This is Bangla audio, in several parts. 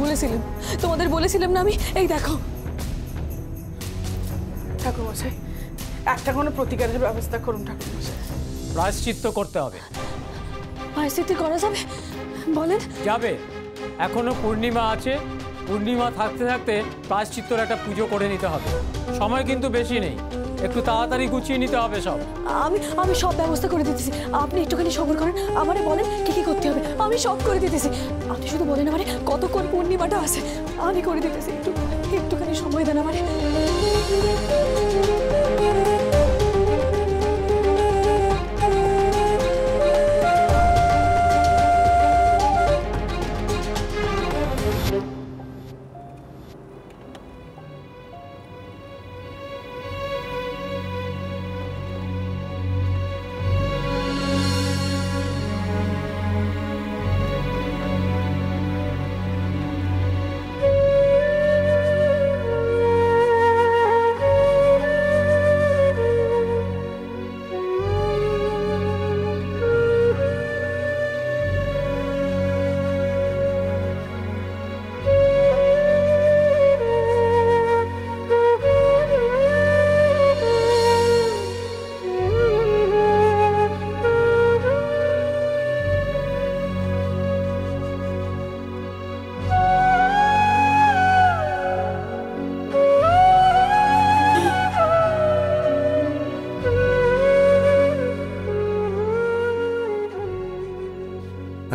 বলেছিলাম, তোমাদের বলেছিলাম না আমি। এই দেখো ঠাকুরমশাই, একটা কোনো প্রতিকারের ব্যবস্থা করুন ঠাকুরমশাই। প্রায়শ্চিত্ত করতে হবে। পরিস্থিতি করা যাবে বলেন? যাবে, এখনো পূর্ণিমা আছে, পূর্ণিমা থাকতে থাকতে প্রায়শ্চিত্তর একটা পুজো করে নিতে হবে। সময় কিন্তু বেশি নেই, একটু তাড়াতাড়ি গুছিয়ে নিতে হবে সব। আমি সব ব্যবস্থা করে দিতেছি, আপনি একটুখানি সবর করেন। আমারে বলেন কি কি করতে হবে, আমি সব করে দিতেছি। আপনি শুধু বলেন আমারে কতক্ষণ পূর্ণিমাটা আছে, আমি করে দিতেছি। একটুখানি সময় দেন আমারে।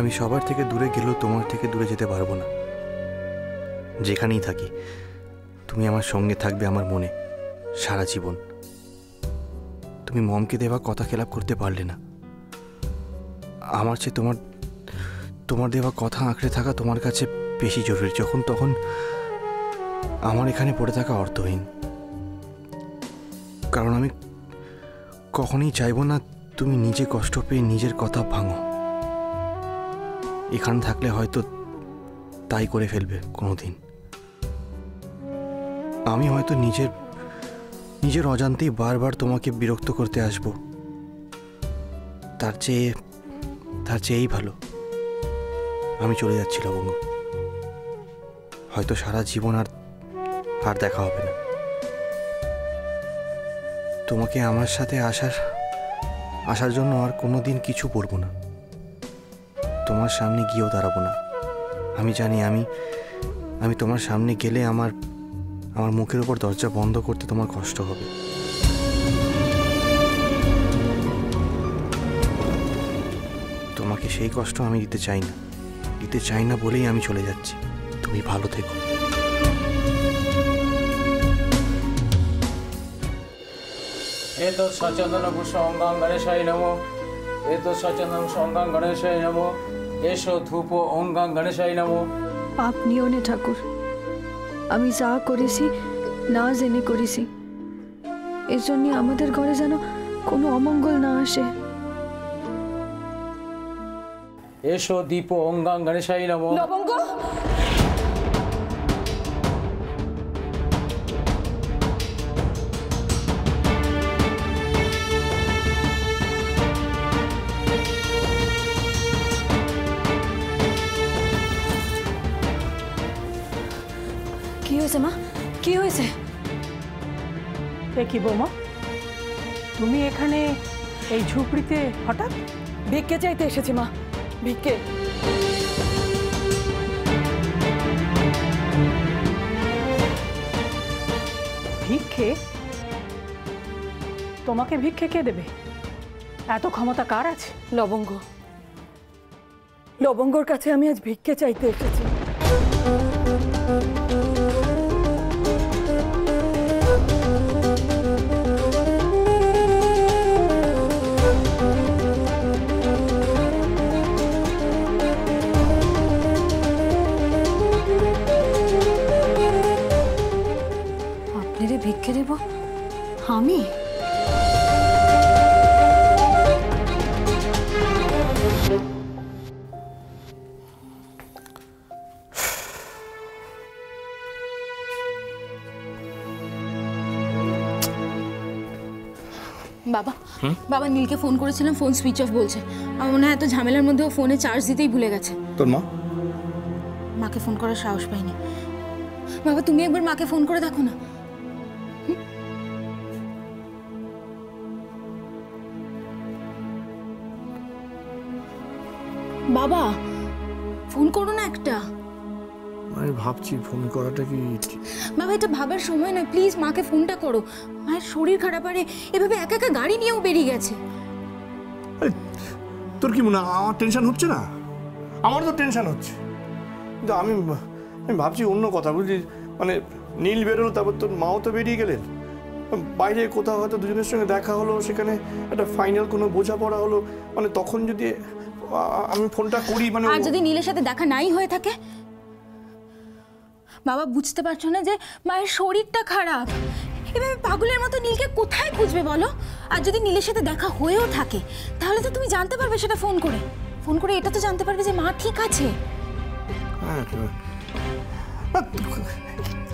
আমি সবার থেকে দূরে গেলেও তোমার থেকে দূরে যেতে পারবো না। যেখানেই থাকি তুমি আমার সঙ্গে থাকবে আমার মনে সারা জীবন। তুমি মমকে দেওয়া কথা খেলাপ করতে পারলে না। আমার চেয়ে তোমার দেওয়া কথা আঁকড়ে থাকা তোমার কাছে বেশি জরুরি। যখন তখন আমার এখানে পড়ে থাকা অর্থহীন। কারণ আমি কখনোই চাইবো না তুমি নিজে কষ্ট পেয়ে নিজের কথা ভাঙো। এখানে থাকলে হয়তো তাই করে ফেলবে কোনোদিন। আমি হয়তো নিজের অজান্তেই বারবার তোমাকে বিরক্ত করতে আসব। তার চেয়েই ভালো আমি চলে যাচ্ছি লবঙ্গ। হয়তো সারা জীবন আর দেখা হবে না। তোমাকে আমার সাথে আসার জন্য আর কোনোদিন কিছু বলবো না। তোমার সামনে গিয়েও দাঁড়াবো না। আমি জানি আমি তোমার সামনে গেলে আমার মুখের উপর দরজা বন্ধ করতে তোমার কষ্ট হবে। তোমাকে সেই কষ্ট আমি দিতে চাই না বলেই আমি চলে যাচ্ছি। তুমি ভালো থেকো। এতো সচন্দন পুষ্প অঙ্গাং গণেশায় নমো, এতো সচন্দন অঙ্গাং গণেশায় নমো, এসো ধূপ অঙ্গাং গণেশায় নমো। পাপ নিও নে ঠাকুর, আমি যা করেছি না জেনে করেছি। এর জন্য আমাদের ঘরে যেন কোনো অমঙ্গল না আসে। এসো দীপ অঙ্গাং গণেশায় নমো। লবঙ্গ, কি হয়েছে মা, কি হয়েছে? কি বৌমা, তুমি এখানে এই ঝুপড়িতে হঠাৎ? ভিক্ষে চাইতে এসেছি মা, ভিক্ষে। ভিক্ষে? তোমাকে ভিক্ষে কে দেবে? এত ক্ষমতা কার আছে? লবঙ্গর কাছে আমি আজ ভিক্ষে চাইতে এসেছি। আপনারে ভিক্ষে দেব আমি? বাবা বাবা নীলকে ফোন করেছিলাম, ফোন সুইচ অফ বলছে। আমার মনে হয় এত ঝামেলার মধ্যেও ফোনে চার্জ দিতেই ভুলে গেছে। তোর মা মাকে ফোন করার সাহস পাইনি। বাবা তুমি একবার মাকে ফোন করে দেখো না। বাবা ফোন করো না একটা। আমি ভাবছি ফোন করাটা কি বাবা এটা ভাবার সময় না, প্লিজ মাকে ফোনটা করো। মায়ের শরীর খারাপ, আরে এভাবে একা একা গাড়ি নিয়েও বেরিয়ে গেছে। তোর কি মনে হয় আমার টেনশন হচ্ছে না? আমার তো টেনশন হচ্ছে, কিন্তু আমি ভাবছি অন্য কথা, বুঝলি? মানে নীল বেরোলো, তারপর তোর মাও তো বেরিয়ে গেলেন, বাইরে কোথাও হয়তো দুজনের সঙ্গে দেখা হলো, সেখানে একটা ফাইনাল কোনো বোঝাপড়া হলো, মানে তখন যদি আমি ফোনটা করি, মানে আর যদি নীলের সাথে দেখা নাই হয়ে থাকে? বাবা বুঝতে পারছো না যে মায়ের শরীরটা খারাপ? এভাবে পাগলের মতো নীলকে কোথায় খুঁজবে বলো? আর যদি নীলের সাথে দেখা হয়েও থাকে তাহলে তো তুমি জানতে পারবে সেটা ফোন করে এটা তো জানতে পারবে যে মা ঠিক আছে।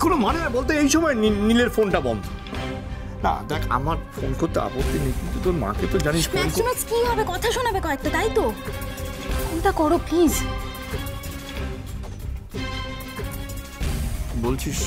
কোনো মানে বলতে এই সময় নীলের ফোনটা বন্ধ। না দেখ, আমার ফোন করতে আপত্তি নেই, কিন্তু তোর মাকে তো জানিস। ম্যাক্স কি হবে, কথা শোনাবে কয়েকটা, তাই তো? ফোনটা করো প্লিজ। বলছিস?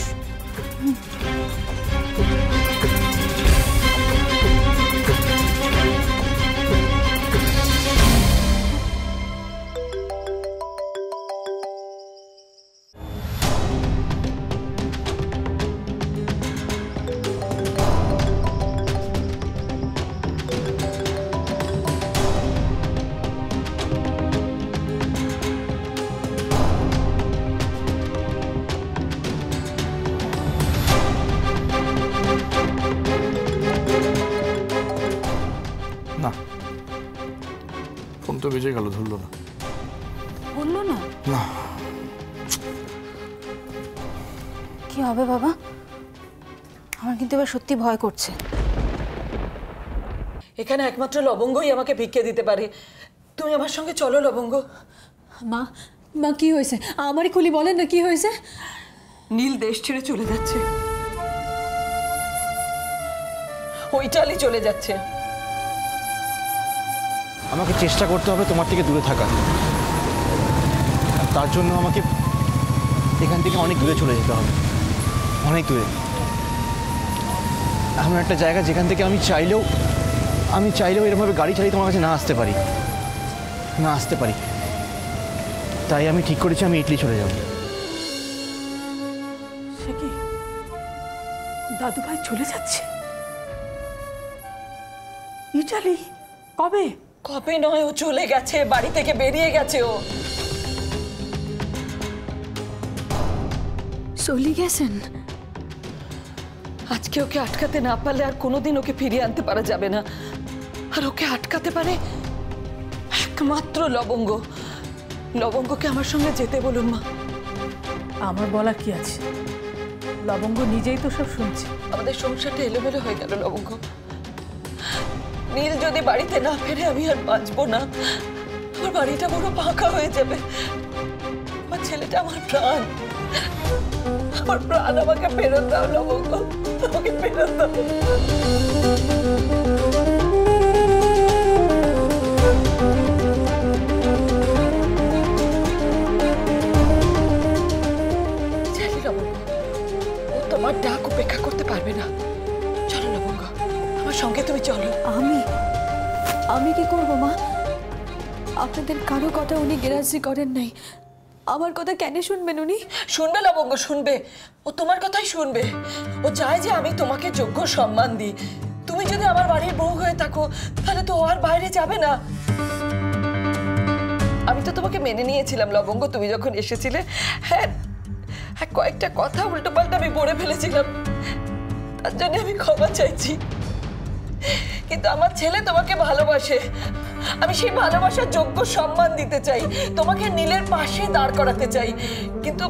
না, ফোন তো বেজে গেল, ধরলো না। বললো না? না। কি হবে বাবা? আমার কিন্তু এবার সত্যি ভয় করছে। এখানে একমাত্র লবঙ্গই আমাকে ভিক্ষে দিতে পারে। তুমি আমার সঙ্গে চলো লবঙ্গ। মা মা কি হয়েছে? আমারই খুলি বলেন না কি হয়েছে। নীল দেশ ছেড়ে চলে যাচ্ছে, ওইটালি চলে যাচ্ছে। আমাকে চেষ্টা করতে হবে তোমার থেকে দূরে থাকার, তার জন্য আমাকে এখান থেকে অনেক দূরে চলে যেতে হবে, অনেক দূরে। এমন একটা জায়গা যেখান থেকে আমি চাইলেও এরকমভাবে গাড়ি চালিয়ে তোমার কাছে না আসতে পারি। তাই আমি ঠিক করেছি আমি ইটালি চলে যাব। সে কি দাদু ভাই চলে যাচ্ছে ইটালি? কবে? কবে নয়, ও চলে গেছে, বাড়ি থেকে বেরিয়ে গেছে। ও চলে গেছেন? আজকে ওকে আটকাতে না পারলে আর কোনোদিন ওকে ফিরিয়ে আনতে পারা যাবে না। আর ওকে আটকাতে পারে একমাত্র লবঙ্গ। লবঙ্গকে আমার সঙ্গে যেতে বলুন মা। আমার বলার কি আছে? লবঙ্গ নিজেই তো সব শুনছে। আমাদের সংসারটা এলোমেলো হয়ে গেল লবঙ্গ। নীল যদি বাড়িতে না ফেরে আমি আর বাঁচবো না। আমার বাড়িটা বড় ফাঁকা হয়ে যাবে। আমার ছেলেটা আমার প্রাণ, আমার প্রাণ। আমাকে ফেরত দাও লবঙ্গ, আমাকে ফেরত দাও। জানি লবঙ্গ, ও তোমার ডাক উপেক্ষা করতে পারবে না। চলো লবঙ্গ, আমার সঙ্গে তুমি চলো। আমি কি করব মা? আপনাদের কারো কথা উনি গ্রাহ্য করেন নাই, আমার কথা কেন শুনবেন উনি? শুনবে লবঙ্গ, শুনবে। ও তোমার কথাই শুনবে। ও চায় যে আমি তোমাকে যোগ্য সম্মান দিই। তুমি যদি আমার বাড়ির বউ হয়ে থাকো তাহলে তো ও আর বাইরে যাবে না। আমি তো তোমাকে মেনে নিয়েছিলাম লবঙ্গ, তুমি যখন এসেছিলে। হ্যাঁ, কয়েকটা কথা উল্টো পাল্টা আমি বলে ফেলেছিলাম, তার জন্য আমি ক্ষমা চাইছি। কিন্তু আমার ছেলে তোমাকে ভালোবাসে, আমি সেই ভালোবাসার যোগ্য সম্মান দিতে চাই। তোমাকে নীলের পাশে দাঁড় করাতে চাই, কিন্তু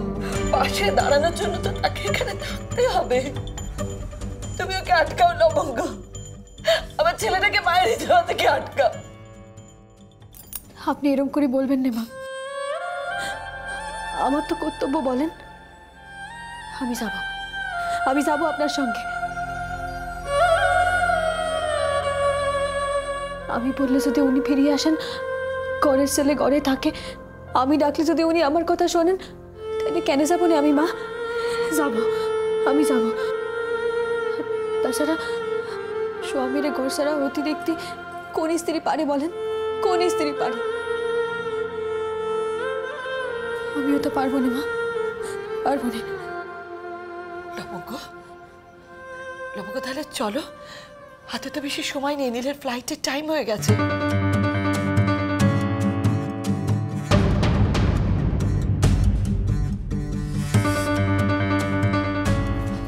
পাশে দাঁড়ানোর জন্য তো তাকে এখানে থাকতে হবে। তুমি ওকে আটকাও লবঙ্গ, আমার ছেলেটাকে বাইরে যাওয়া থেকে আটকাও। আপনি এরকম করে বলবেন না মা, আমার তো কর্তব্য বলেন। আমি যাব আপনার সঙ্গে। আমি বললে যদি উনি ফিরিয়ে আসেন, ঘরের ছেলে ঘরে থাকে, আমি ডাকলে যদি উনি আমার কথা শোনেন, এটা কেন যাবো না আমি মা? যাবো, আমি যাবো। তাছাড়া স্বামীর ঘর ছাড়া হতে দেখতে কোন স্ত্রী পারে বলেন? কোন স্ত্রী পারে? আমিও তো পারবো না মা, পারবো না। লবঙ্গ, লবঙ্গ তাহলে চলো, হাতে তো বেশি সময় নেই, নীলের ফ্লাইটের টাইম হয়ে গেছে।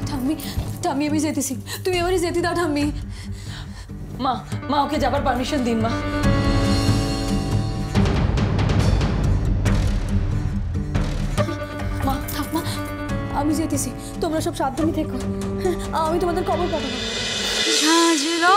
ঠাম্মি, ঠাম্মি আমি যেতেছি, তুমি আমারই যেতে দাও ঠাম্মি। মা, মা ওকে যাবার পারমিশন দিন মা। মা থাক মা, আমি যেতেছি, তোমরা সব সাবধানে থেকো। হ্যাঁ, আমি তোমাদের খবর পাঠাবো। ঝাঁঝরা